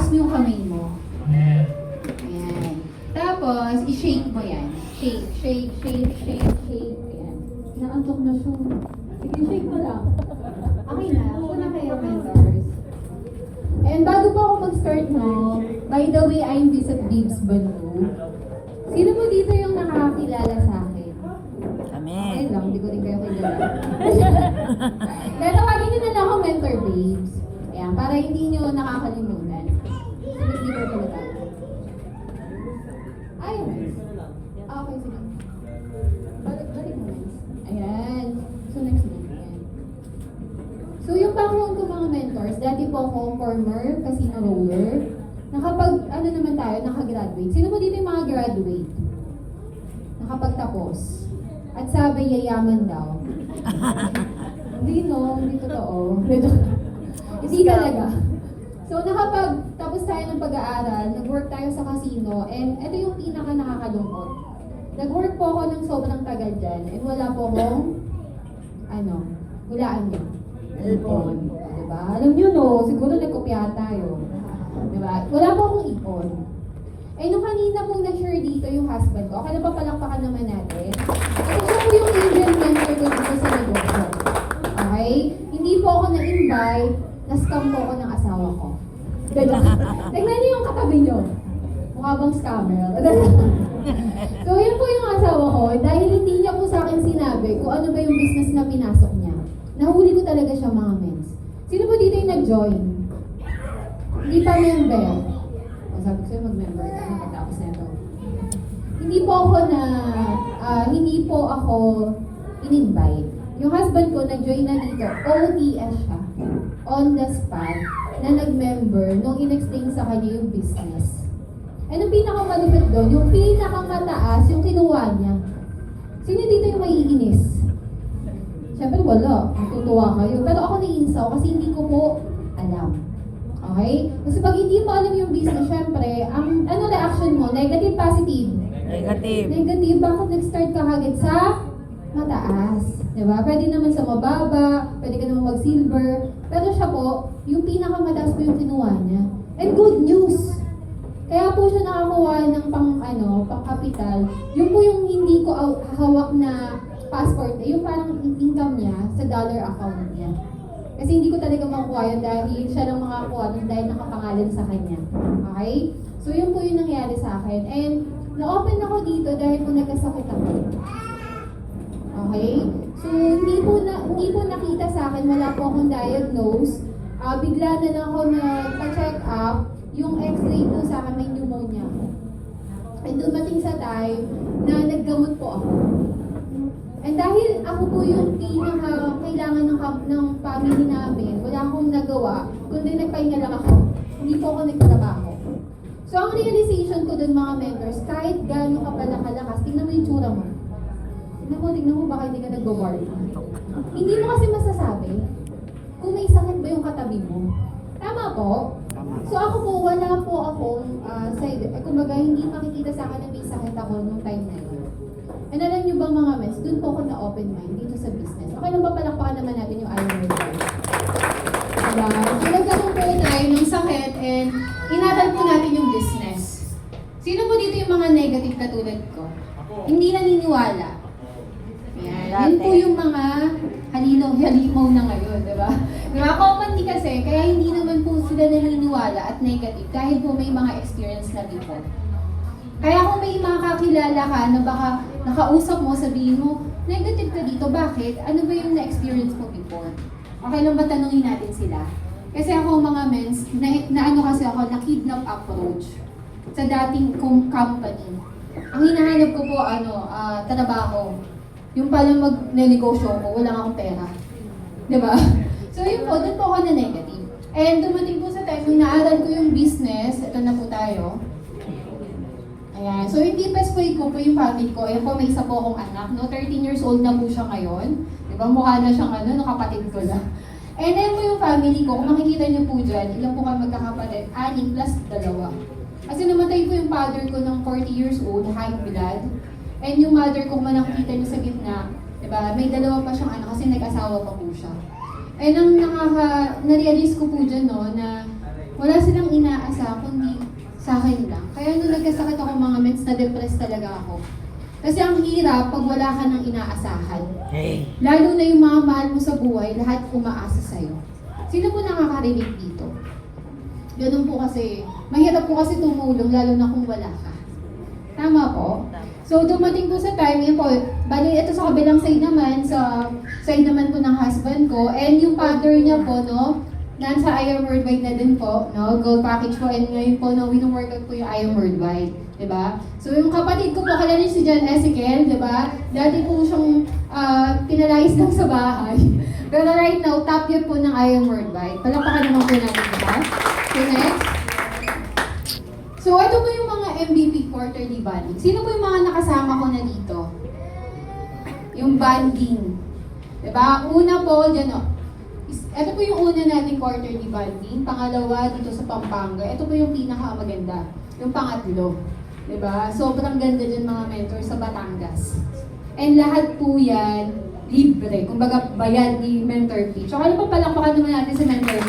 itaas mo yung kamay mo. Ayan. Tapos, i-shake mo yan. Shake, shake, shake, shake, shake. Ayan. Naantok na siya. Sige, shake mo lang. Okay na. Ako na kayo, mentors. And bago po ako mag-start, no, by the way, I'm Visit Babes Banu. Sino po dito yung nakakakilala sa akin? Kami. Ayun lang, hindi ko rin kayo kilala. Kaya tawagin nyo na lang ako Mentor Babes. Ayan, para hindi nyo nakakalimutan. Sunod dito pala tayo. Ayun. Okay, sige. Balik mo, Mens. Ayan. So, next month. Ayan. So, yung background ko mga mentors, dati po ako former casino roller. Ano naman tayo, nakagraduate. Sino mo dito yung mga graduate? Nakapagtapos. At sabi, yayaman daw. Hindi no, hindi totoo. Hindi talaga. So, nakapagtapos tayo ng pag-aaral, nag-work tayo sa casino, and ito yung pinaka nakakalungkot. Nag-work po ako ng sobrang tagal dyan, and wala po akong, hulaan niyo. Ipon. Diba? Alam niyo no, siguro nagkopya tayo. Diba? Wala po akong ipon. Eh, nung kanina pong nag-share dito yung husband ko, okay na ba palakpakan naman natin? Kasi siya po yung angel mentor ko dito sa negosyo. Okay? Hindi po ako na-invite, na-scam po ako ng asawa ko. Tignan niyo yung katabi niyo. Mukha bang scammer? So, yun po yung asawa ko. Dahil hindi niya po sa akin sinabi kung ano ba yung business na pinasok niya. Nahuli ko talaga siya mga mens. Sino po dito yung nag-join? Hindi pa member. Sabi ko sa'yo, mag-member ka na pagkatapos na ito. Hindi po ako in-invite. Yung husband ko, nag-join na dito. OTS siya. On the spot. Na nag-member nung in-explain sa kanya yung business. And ang pinakamalupit doon, yung pinakamataas, yung kinuha niya. Sino dito yung maiinis? Siyempre wala. Matutuwa kayo. Pero ako naiinsaw kasi hindi ko po alam. Okay? Kasi pag hindi mo alam yung business, syempre, ang reaction mo? Negative, positive? Negative. Negative. Bakit nag-start ka agad sa mataas? Diba? Pwede naman sa mababa, pwede ka naman mag-silver. Pero siya po, yung pinakamataas po yung kinuha niya. And good news! Kaya po siya nakakuha ng pang-capital. Yung po yung hindi ko hawak na passport, yung parang income niya sa dollar account niya. Kasi hindi ko talaga makuha yun dahil siya lang makakuha nun dahil nakapangalan sa kanya. Okay? So yun po yung nangyari sa akin. And na-open ako dito dahil po nagkasakit ako. Okay? So hindi po nakita sa akin, wala po akong diagnose. Bigla na lang ako nagpa-check up, yung x-ray po sa akin may pneumonia ako. And dumating sa time na naggamot po ako. And dahil ako po yung kailangan ng family namin, wala akong nagawa, kundi nagpahinga lang ako. Hindi po ako nagtrabaho. So ang realization ko dun mga mentors, kahit gaano ka pala kalakas, tingnan mo yung tsura mo. Tingnan mo, baka hindi ka nag-work. Hindi mo kasi masasabi kung may sakit ba yung katabi mo. Tama po? So ako po, wala po akong kumbaga hindi makikita sa akin na may sakit ako nung time na yun. And alam nyo ba mga mess, dun po ako na-open mind dito sa business. Okay lang ba palakpakan naman natin yung Iron World? Diba? So nagkaroon po tayo ng sakit and inatan po natin yung business. Sino po dito yung mga negative katulad ko? Hindi naniniwala. Yan. Yun po yung mga halimaw na ngayon, diba? Diba? Commonly kasi, kaya hindi naman po sila naniniwala at negative dahil po may mga experience na before. Kaya kung may makakilala ka na baka nakausap mo, sabihin mo, negative ka dito, bakit? Ano ba yung na-experience mo before? Okay lang ba tanungin natin sila? Kasi ako mga mens, kasi ako, na-kidnap approach sa dating company. Ang hinahanap ko po, trabaho. Yung palang mag-negosyo ko, wala akong pera. Diba? So yun po, doon po ako na negative. And dumating po sa time, kung naaral ko yung business, ito na po tayo. Ayan. So yung deepest way ko po yung family ko. Ayan po, may isa po akong anak. No? 13 years old na po siya ngayon. Diba? Mukha na siyang kapatid ko na. And then po yung family ko, kung makikita niyo po dyan, ilan po kayo magkakapatid? 6 plus 2. Kasi namatay po yung father ko ng 40 years old, high blood. And yung mother ko, kung nakikita niyo sa gitna, diba? May 2 pa siyang anak kasi nag-asawa pa po siya. And ang na-realize ko po dyan, no, na wala silang inaasa siya, kundi sa akin lang. Kaya nung nagkasakit ako mga mens, na-depress talaga ako. Kasi ang hirap pag wala ka ng inaasahan. Lalo na yung mga mahal mo sa buhay, lahat umaasa sa'yo. Sino po nakaka-relate dito? Ganun po kasi, mahirap po kasi tumulong, lalo na kung wala ka. Tama po? So, dumating po sa time, yun po, bali, ito sa kabilang side naman, sa side naman po ng husband ko, and yung father niya po, no, nasa IAM Worldwide na din po, no, gold package po, and ngayon po, no, wino-workout po yung IAM Worldwide, diba? So, yung kapatid ko po, kalala niyo si John Ezekiel, diba? Dati po siyang pinalayas lang sa bahay. Pero right now, top year po ng IAM Worldwide. Palakpakan naman po natin, diba? So, next. So, ito po yung mga MVP quarterly banding. Sino po yung mga nakasama ko na dito? Yung banding. Diba? Una po, dyan o. Ito po yung una nating quarterly banding. Pangalawa, dito sa Pampanga. Ito po yung pinakamaganda. Yung pangatlo. Diba? Sobrang ganda dyan mga mentor sa Batangas. And lahat po yan, libre. Kumbaga, bayad ni Mentor P. So, ano pa palakpakan naman natin sa Mentor P?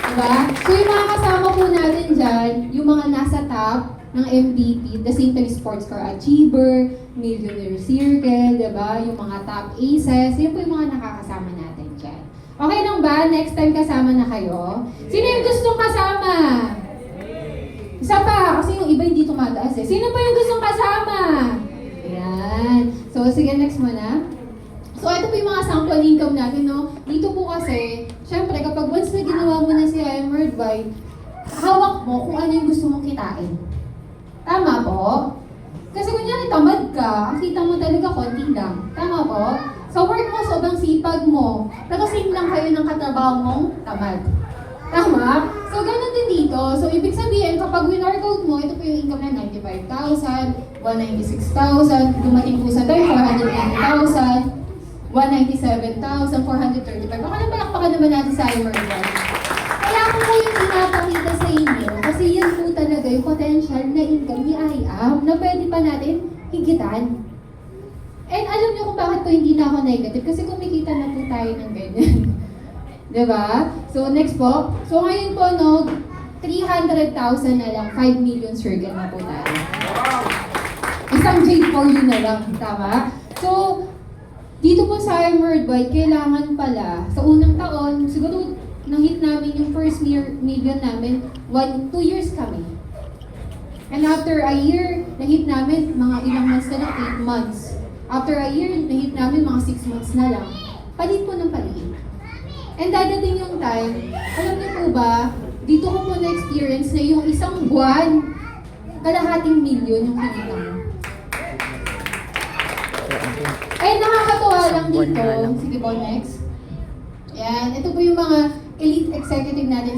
Diba? So, yung mga kasama po natin dyan, yung mga nasa top ng MVP, the St. Louis Sports Car Achiever, Millionaire Circle, diba? Yung mga top aces, yun po yung mga nakakasama natin dyan. Okay lang ba? Next time kasama na kayo? Sino yung gustong kasama? Isa pa, kasi yung iba hindi tumataas eh. Sino pa yung gustong kasama? Ayan. So, sige, next muna. So, ito po yung mga sample income natin, no? Dito po kasi, syempre, kapag once na ginawa mo na si IAM Worldwide, hawak mo kung ano yung gusto mong kitain. Tama po? Kasi kunyari, tamad ka, ang kita mo talaga konti lang. Tama po? Sa work mo, sobrang sipag mo, pero same lang kayo ng katrabaho mong tamad. Tama? So, ganun din dito. So, ibig sabihin, kapag win-workout mo, ito po yung income na 95,000, 196,000, dumating po sa time, 480,000, 197,435. Baka nang palakpakan naman natin sa IAM Worldwide. Kaya ako po yung pinapakita sa inyo, kasi yan po talaga yung potential na income ni IAM na pwede pa natin higitan. And alam niyo kung bakit po hindi na ako negative, kasi kumikita na po tayo ng ganyan. Diba? So, next po. So, ngayon po, no, 300,000 na lang, 5 million circle na po tayo. Isang J for you na lang, tama? So, dito po sa IAM Worldwide, kailangan pala, sa unang taon, siguro nang-hit namin yung first million namin, 2 years kami. And after a year, na-hit namin mga ilang months na lang, 8 months. After a year, na-hit namin mga 6 months na lang. Palit po ng palit. And dadating yung time, alam niyo po ba, dito ko po na-experience na yung isang buwan, kalahating milyon yung kinita mo. Eh, nakakatuwa lang dito. Sige po, next. Yan, ito po yung mga elite executive natin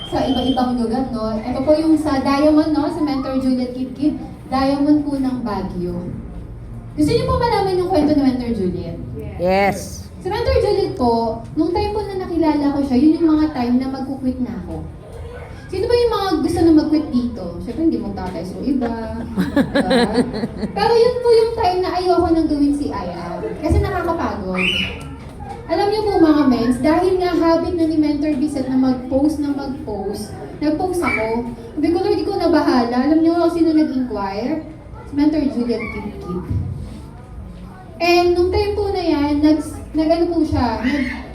sa iba-ibang lugar, no? Ito po yung sa Diamond, no? Sa Mentor Juliet Kid, Diamond po ng Baguio. Gusto niyo po malaman yung kwento ni Mentor Juliet? Yes. Si Mentor Juliet po, nung time po na nakilala ko siya, yun yung mga time na mag-quit na ako. Sino ba yung mga gusto na mag-quit dito? Siyempre, hindi mo tatay sa iba. Diba? Pero yun po yung time na ayoko nang gawin si IAM. Kasi nakakapagod. Alam niyo po mga mens, dahil nga habit na ni Mentor Bizet na mag-post, nag-post ako. Sabi ko, Lord, di ko na bahala. Alam niyo kung sino nag-inquire? Si Mentor Juliet Kid. And nung time po na yan, nag-ano po siya,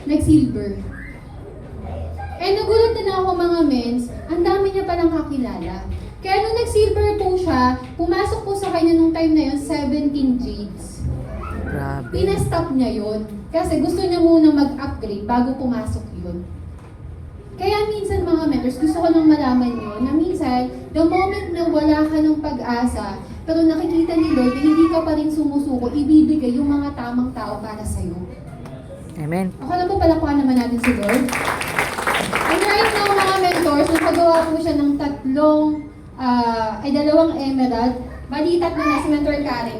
nag-silver. And nagulat na ako mga mens, ang dami niya palang kakilala. Kaya nung nag-silver po siya, pumasok po sa kanya nung time na yun, 17 jades. Grabe. Pinastop niya yun. Kasi gusto niya muna mag-upgrade bago pumasok yun. Kaya minsan mga mentors, gusto ko lang malaman yun, na minsan, the moment na wala ka ng pag-asa, pero nakikita ni Lord na hindi ka pa rin sumusuko, ibibigay yung mga tamang tao para sa'yo. Amen. Ako na po, palakpakan naman natin si Lord. And right now, mga mentors, nagpagawa po siya ng dalawang emerald. Bali, tatlo na si Mentor Karen.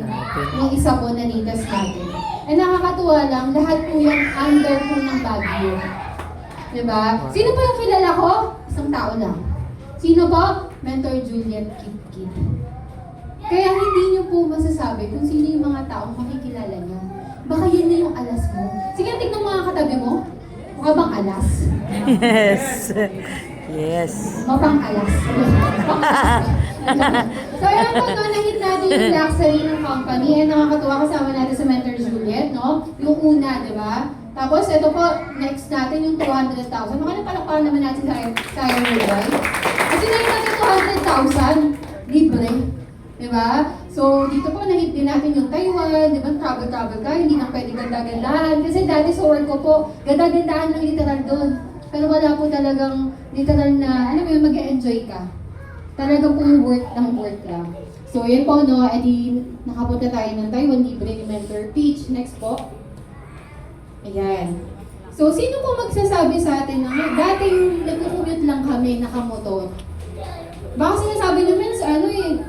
Yung isa po na latest natin. And nakakatuwa lang, lahat po yung under po ng Baguio. Diba? Sino po yung kilala ko? Isang tao lang. Sino po? Mentor Juliet Kid. Kaya hindi niyo po masasabi kung sino yung mga taong makikilala niyo. Baka yun na yung alas mo. Sige, tignan mo mga katabi mo. Mukha bang alas? Yes. Yes. Mapang-alas. So, ayan po, no, nahit natin yung luxury ng company. And nakakatuwa kasama natin sa Mentor Juliet, no? Yung una, di ba? Tapos, ito po, next natin yung 200,000. Palakpakan naman natin sa Iron Worldwide. Kasi nahit natin 200,000, libre. Di ba? So, dito po, nahit din natin yung Taiwan, di ba? Travel ka, hindi na pwede ganda-gandahan. Kasi dati sa work ko po, ganda-gandahan lang literal doon. Pero wala po talagang literal na, alam mo yun, mag-enjoy ka. Talagang puro work lang. So, yun po, no, edi nakapunta tayo ng Taiwan, libre ni Mentor Peach. Next po. Ayan. So, sino po magsasabi sa atin na dating nagkukumute lang kami, nakamotor? Baka sinasabi namin sa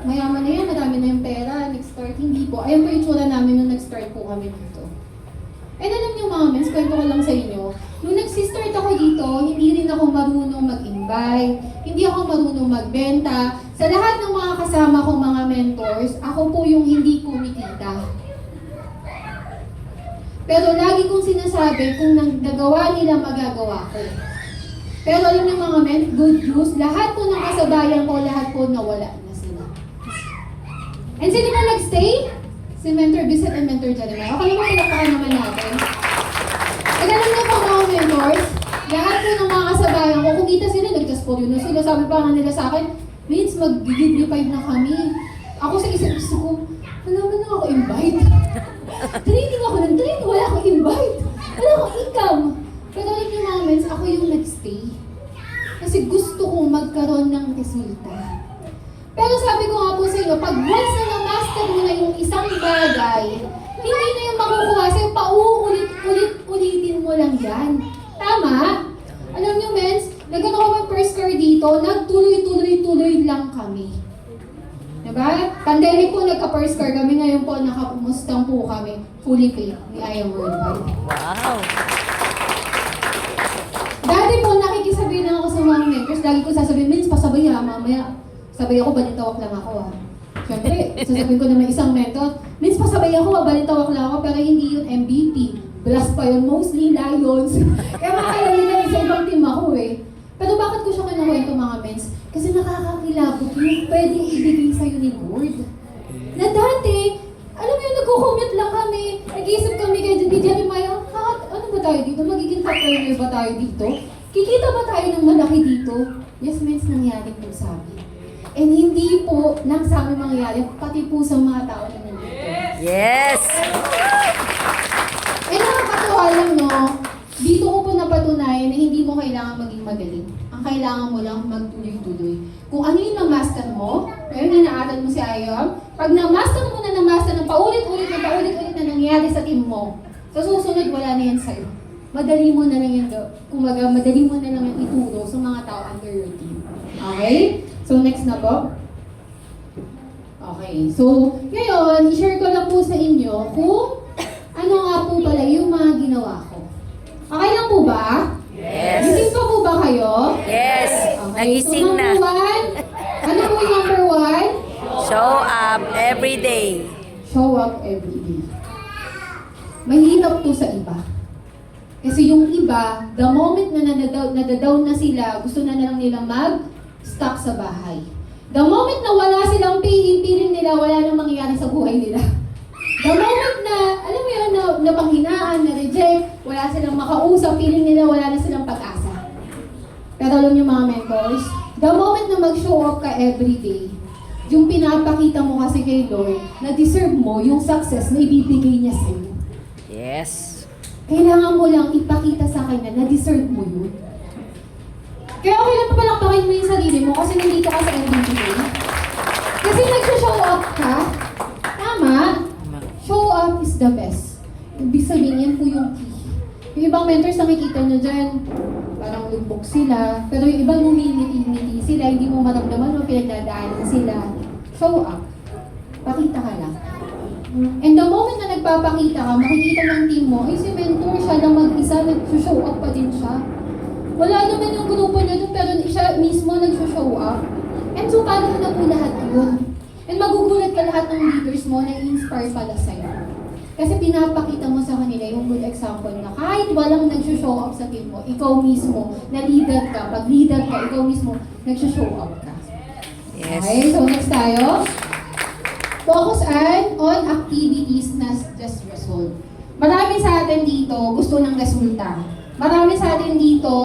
mayaman na yan, marami na yung pera, nag-start. Hindi po. Ayan po yung tsura namin nung nag-start po kami dito. And alam niyo mga mens, kwento ko lang sa inyo, nung nag-start ako dito, hindi rin ako marunong mag-invite, hindi ako marunong magbenta. Sa lahat ng mga kasama kong mga mentors, ako po yung hindi kumikita. Pero lagi kong sinasabi, kung nagawa nila, magagawa ko. Pero alam niyo mga men, good news, lahat po ng kasabayan ko, lahat po nawala na sila. And sino ba nag-stay? Si Mentor Bissett and Mentor Jeremiah. Okay naman, pinakakan naman natin. At alam niyo po mga mentors, lahat po ng mga kasabayan ko, kumita sila, nag-just for you na sila. Sabi pa nga nila sa akin, Vince, mag-give 5 na kami. Ako sa isip-isip ko, wala man na ako invite. Training ako ng training, wala akong invite. Wala akong income. Pero alam niyo mga mens, ako yung nag-stay. Kasi gusto kong magkaroon ng resulta. Pero sabi ko nga po sa inyo, pag once na na-master mo na yung isang bagay, hindi na yung makukuha sa'yo, pauulit-ulitin mo lang yan. Tama? Alam niyo, mens, nagano ko ng first car dito, nagtuloy-tuloy-tuloy lang kami. Diba? Pandemic po, nagka-first car kami, ngayon po, nakapumustang po kami, fully paid, ni Iron Worldwide. Wow. Dati po, nakikisabihin lang ako sa mga members, lagi ko sasabihin, Mins, pasabay ha, mamaya. Sabay ako, balintawak lang ako ha. Siyempre, sasabihin ko na may isang mentor, Mins, pasabay ako, balintawak lang ako, pero hindi yun MVP. Blast pa yun, mostly Lions. Kaya makakala nila sa ibang team ako eh. Pero bakit ko siya kinukwento mga Mins? Kasi nakakakilabot yung pwedeng ibigay sa'yo ni Lord. Na dati, alam mo yun, nagko-commute lang kami, nag-iisip kami kay Jeremiah, ano ba tayo dito? Magiging top earner ba tayo dito? Kikita ba tayo ng malaki dito? Yes, Mins, nangyari po sa amin. And hindi po lang sa amin mangyayari, pati po sa mga tao na nandito. Yes! Eh nakakatuwa lang, no? Dito ko po napatunayan na hindi mo kailangan maging magaling. Ang kailangan mo lang magtuloy-tuloy. Kung ano yung na-master mo, ngayon inaaral mo si Ayom, pag na-master mo na ng paulit-ulit na nangyayari sa team mo, sa susunod wala na yan sa'yo. Madali mo na lang yan, madali mo na lang yan ituro sa mga tao under your team. Okay? So next na po. Okay. So, ngayon, i-share ko lang po sa inyo kung ano nga po pala yung mga ginawa ko. Okay lang po ba? Yes. Gising pa po ba kayo? Yes. Okay. Nagising So, na. number 1, ano po yung number 1? Show up every day. Show up every day. Mahirap to sa iba. Kasi yung iba, the moment na nadadown na sila, gusto na lang nilang mag-stuck sa bahay. The moment na wala silang piling nila, wala nang mangyayari sa buhay nila. The moment na, alam mo yun, na panghinaan, na reject, wala silang makausap, feeling nila wala na silang pag-asa. Pero alam niyo mga mentors, the moment na mag-show up ka everyday, yung pinapakita mo kasi kay Lord, na deserve mo yung success na ibibigay niya sa'yo. Yes. Kailangan mo lang ipakita sa kanya na deserve mo yun. Kaya okay lang papalakpakin mo yung sarili mo kasi nandito ka sa MVP. Kasi nag-show up ka, tama? Show up is the best. Ibig sabihin, yan po yung key. Yung ibang mentors nakikita nyo dyan, parang lugbok sila, pero yung ibang ngumingiti sila, hindi mo maramdaman mo, pinagdadaanan sila. Show up. Pakita ka lang. And the moment na nagpapakita ka, makikita ng team mo, ay si mentor, siya lang mag-isa, nag-show up pa din siya. Wala naman yung grupo niya doon, pero siya mismo nag-show up. And so, paano na po lahat yun? And magugulat ka lahat ng leaders mo na i-inspire pala sa'yo. Kasi pinapakita mo sa kanila yung good example na kahit walang nag-show up sa team mo, ikaw mismo, na leader ka, pag leader ka, ikaw mismo, nag-show up ka. Yes. Okay, so next tayo. Focus on activities na just result. Marami sa atin dito gusto ng resulta. Marami sa atin dito